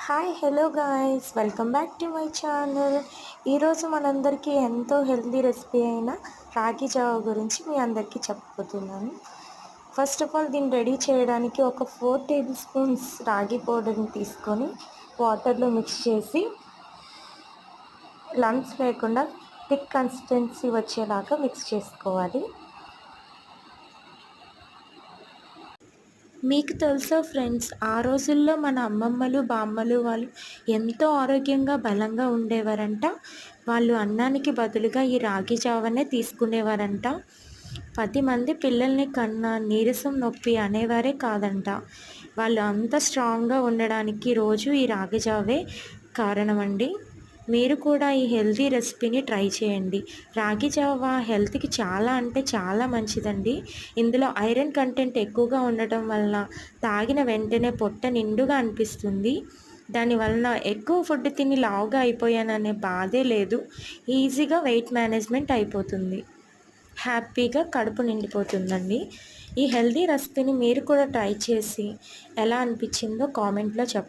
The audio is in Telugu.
Hi hello guys welcome back to my channel. ఈరోజు మనందరికీ ఎంతో హెల్తీ రెసిపీ అయిన రాగి జావ గురించి మీ అందరికీ చెప్పబోతున్నాను. ఫస్ట్ ఆఫ్ ఆల్ దీన్ని రెడీ చేయడానికి ఒక 4 టేబుల్ స్పూన్స్ రాగి పౌడర్ని తీసుకొని వాటర్లో మిక్స్ చేసి లంప్స్ లేకుండా థిక్ కన్సిస్టెన్సీ వచ్చేలాగా మిక్స్ చేసుకోవాలి. మీకు తెలుసా ఫ్రెండ్స్, ఆ రోజుల్లో మన అమ్మమ్మలు బామ్మలు వాళ్ళు ఎంతో ఆరోగ్యంగా బలంగా ఉండేవారంట. వాళ్ళు అన్నానికి బదులుగా ఈ రాగి జావనే తీసుకునేవారంట. 10 మంది పిల్లల్ని కన్నా నీరసం నొప్పి అనేవారే కాదంట. వాళ్ళు అంత స్ట్రాంగ్గా ఉండడానికి రోజు ఈ రాగి జావే కారణమండి. మీరు కూడా ఈ హెల్తీ రెసిపీని ట్రై చేయండి. రాగి జావ హెల్త్కి చాలా అంటే చాలా మంచిదండి. ఇందులో ఐరన్ కంటెంట్ ఎక్కువగా ఉండటం వలన తాగిన వెంటనే పొట్ట నిండుగా అనిపిస్తుంది. దానివలన ఎక్కువ ఫుడ్ తిని లావుగా అయిపోయాననే బాధే లేదు. ఈజీగా వెయిట్ మేనేజ్మెంట్ అయిపోతుంది. హ్యాపీగా కడుపు నిండిపోతుందండి. ఈ హెల్తీ రెసిపీని మీరు కూడా ట్రై చేసి ఎలా అనిపించిందో కామెంట్లో చెప్పండి.